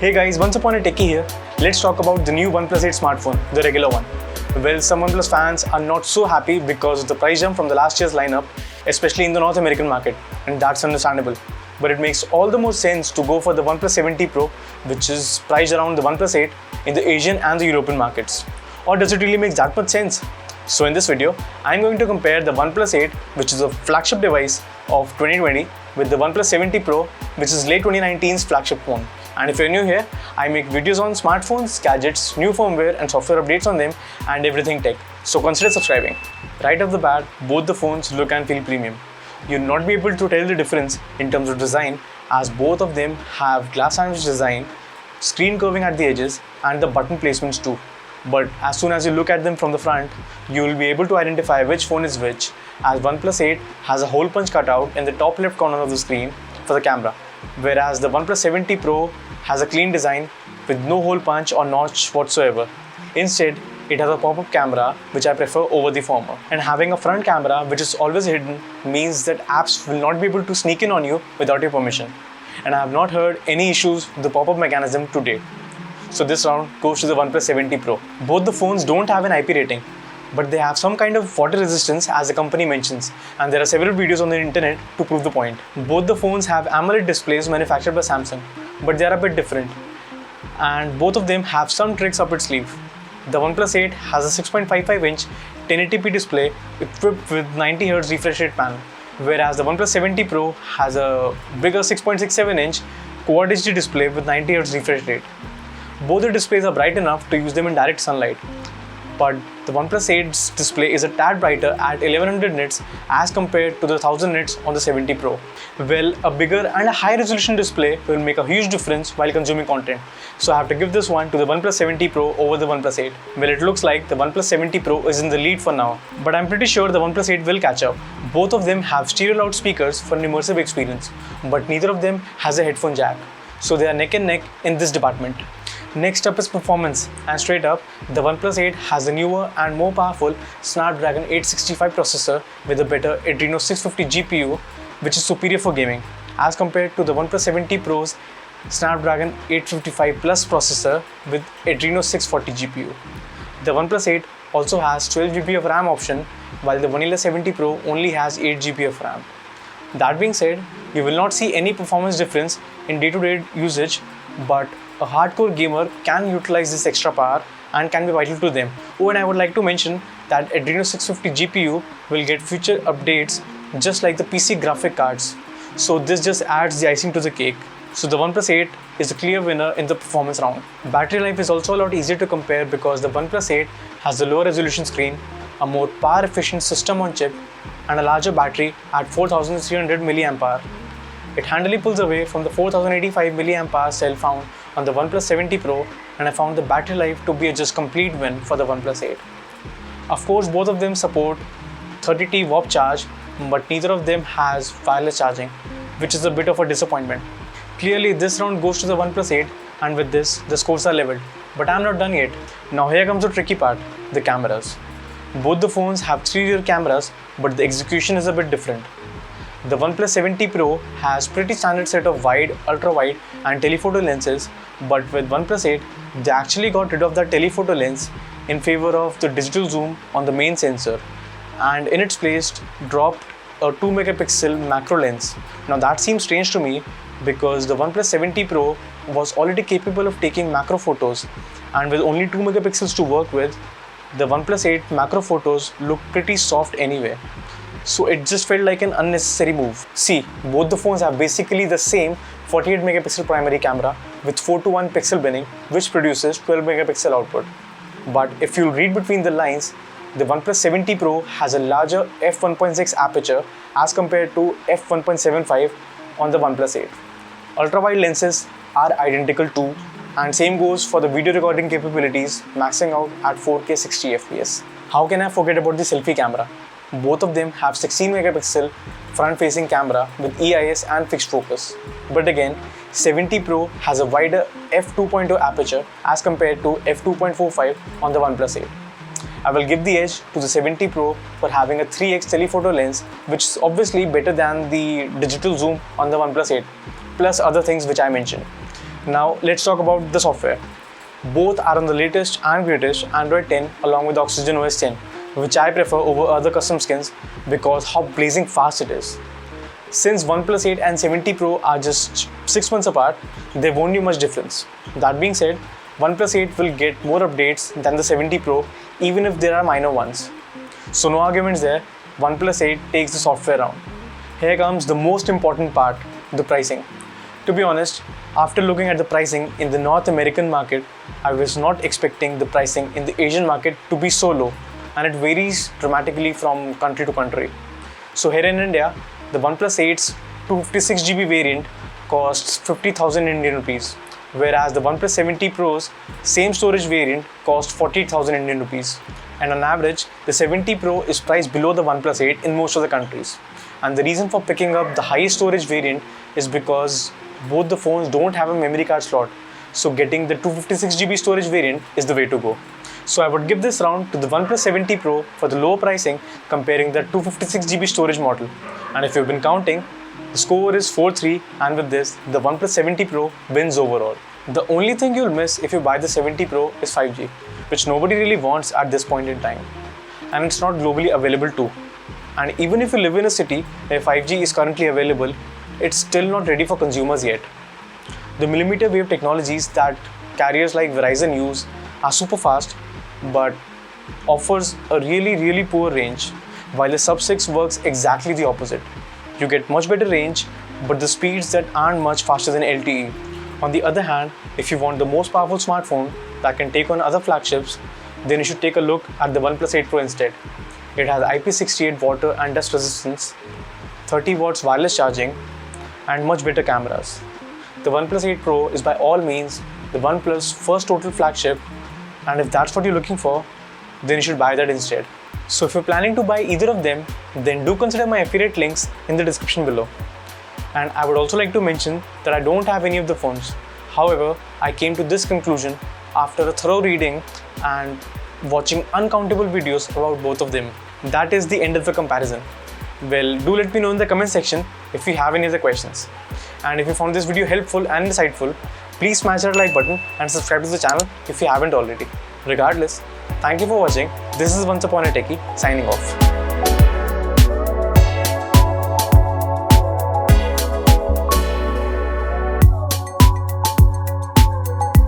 Hey guys, once upon a techie here. Let's talk about the new OnePlus 8 smartphone, the regular one. Well, some OnePlus fans are not so happy because of the price jump from the last year's lineup, especially in the North American market, and that's understandable. But it makes all the more sense to go for the OnePlus 7T Pro, which is priced around the OnePlus 8 in the Asian and the European markets. Or does it really make that much sense? So in this video, I'm going to compare the OnePlus 8, which is a flagship device of 2020, with the OnePlus 7T Pro, which is late 2019's flagship phone. And if you're new here, I make videos on smartphones, gadgets, new firmware and software updates on them and everything tech. So consider subscribing. Right off the bat, both the phones look and feel premium. You'll not be able to tell the difference in terms of design, as both of them have glass sandwich design, screen curving at the edges and the button placements too. But as soon as you look at them from the front, you will be able to identify which phone is which, as OnePlus 8 has a hole punch cutout in the top left corner of the screen for the camera, whereas the OnePlus 7T Pro has a clean design with no hole punch or notch whatsoever. Instead, it has a pop-up camera, which I prefer over the former. And having a front camera which is always hidden means that apps will not be able to sneak in on you without your permission. And I have not heard any issues with the pop-up mechanism to date. So this round goes to the OnePlus 7T Pro. Both the phones don't have an IP rating, but they have some kind of water resistance, as the company mentions, and there are several videos on the internet to prove the point. Both the phones have AMOLED displays manufactured by Samsung, but they are a bit different, and both of them have some tricks up its sleeve. The OnePlus 8 has a 6.55-inch 1080p display equipped with 90Hz refresh rate panel, whereas the OnePlus 7T Pro has a bigger 6.67-inch Quad HD display with 90Hz refresh rate. Both the displays are bright enough to use them in direct sunlight, but the OnePlus 8's display is a tad brighter at 1100 nits as compared to the 1000 nits on the 7T Pro. Well, a bigger and a high resolution display will make a huge difference while consuming content. So I have to give this one to the OnePlus 7T Pro over the OnePlus 8. Well, it looks like the OnePlus 7T Pro is in the lead for now, but I'm pretty sure the OnePlus 8 will catch up. Both of them have stereo loudspeakers for an immersive experience, but neither of them has a headphone jack. So they are neck and neck in this department. Next up is performance, and straight up, the OnePlus 8 has a newer and more powerful Snapdragon 865 processor with a better Adreno 650 GPU, which is superior for gaming, as compared to the OnePlus 7T Pro's Snapdragon 855 Plus processor with Adreno 640 GPU. The OnePlus 8 also has 12GB of RAM option, while the vanilla 7T Pro only has 8GB of RAM. That being said, you will not see any performance difference in day-to-day usage, but a hardcore gamer can utilize this extra power and can be vital to them. Oh, and I would like to mention that Adreno 650 GPU will get future updates just like the PC graphic cards. So this just adds the icing to the cake. So the OnePlus 8 is a clear winner in the performance round. Battery life is also a lot easier to compare because the OnePlus 8 has a lower resolution screen, a more power efficient system on chip, and a larger battery at 4300 mAh. It handily pulls away from the 4085 mAh cell found on the OnePlus 7T Pro, and I found the battery life to be a just complete win for the OnePlus 8. Of course, both of them support 30T warp charge, but neither of them has wireless charging, which is a bit of a disappointment. Clearly, this round goes to the OnePlus 8, and with this, the scores are leveled. But I'm not done yet. Now here comes the tricky part, the cameras. Both the phones have 3 rear cameras, but the execution is a bit different. The OnePlus 7T Pro has pretty standard set of wide, ultra-wide and telephoto lenses, but with OnePlus 8, they actually got rid of that telephoto lens in favor of the digital zoom on the main sensor, and in its place dropped a 2 megapixel macro lens. Now that seems strange to me because the OnePlus 7T Pro was already capable of taking macro photos, and with only 2 megapixels to work with, the OnePlus 8 macro photos look pretty soft anyway. So it just felt like an unnecessary move. See, both the phones have basically the same 48 megapixel primary camera with 4:1 pixel binning, which produces 12 megapixel output. But if you read between the lines, the OnePlus 7T Pro has a larger f1.6 aperture as compared to f1.75 on the OnePlus 8. Ultra-wide lenses are identical too, and same goes for the video recording capabilities, maxing out at 4K 60 FPS. How can I forget about the selfie camera? Both of them have 16 megapixel front-facing camera with EIS and fixed focus. But again, 7T Pro has a wider f2.0 aperture as compared to f2.45 on the OnePlus 8. I will give the edge to the 7T Pro for having a 3x telephoto lens, which is obviously better than the digital zoom on the OnePlus 8, plus other things which I mentioned. Now let's talk about the software. Both are on the latest and greatest Android 10 along with Oxygen OS 10, which I prefer over other custom skins because how blazing fast it is. Since OnePlus 8 and 70 Pro are just 6 months apart, there won't be much difference. That being said, OnePlus 8 will get more updates than the 70 Pro even if there are minor ones. So no arguments there, OnePlus 8 takes the software round. Here comes the most important part, the pricing. To be honest, after looking at the pricing in the North American market, I was not expecting the pricing in the Asian market to be so low, and it varies dramatically from country to country. So here in India, the OnePlus 8's 256GB variant costs 50,000 Indian rupees, whereas the OnePlus 70 Pro's same storage variant costs 40,000 Indian rupees. And on average, the 70 Pro is priced below the OnePlus 8 in most of the countries. And the reason for picking up the highest storage variant is because both the phones don't have a memory card slot, so getting the 256GB storage variant is the way to go. So I would give this round to the OnePlus 70 Pro for the lower pricing comparing the 256GB storage model. And if you've been counting, the score is 4-3, and with this, the OnePlus 70 Pro wins overall. The only thing you'll miss if you buy the 70 Pro is 5G, which nobody really wants at this point in time. And it's not globally available too. And even if you live in a city where 5G is currently available, it's still not ready for consumers yet. The millimeter wave technologies that carriers like Verizon use are super fast, but offers a really poor range, while the Sub-6 works exactly the opposite. You get much better range, but the speeds that aren't much faster than LTE. On the other hand, if you want the most powerful smartphone that can take on other flagships, then you should take a look at the OnePlus 8 Pro instead. It has IP68 water and dust resistance, 30 watts wireless charging, and much better cameras. The OnePlus 8 Pro is by all means the OnePlus first total flagship, and if that's what you're looking for, then you should buy that instead. So if you're planning to buy either of them, then do consider my affiliate links in the description below. And I would also like to mention that I don't have any of the phones. However, I came to this conclusion after a thorough reading and watching uncountable videos about both of them. That is the end of the comparison. Well, do let me know in the comment section if you have any other questions. And if you found this video helpful and insightful, please smash that like button and subscribe to the channel if you haven't already. Regardless, thank you for watching. This is Once Upon a Techie signing off.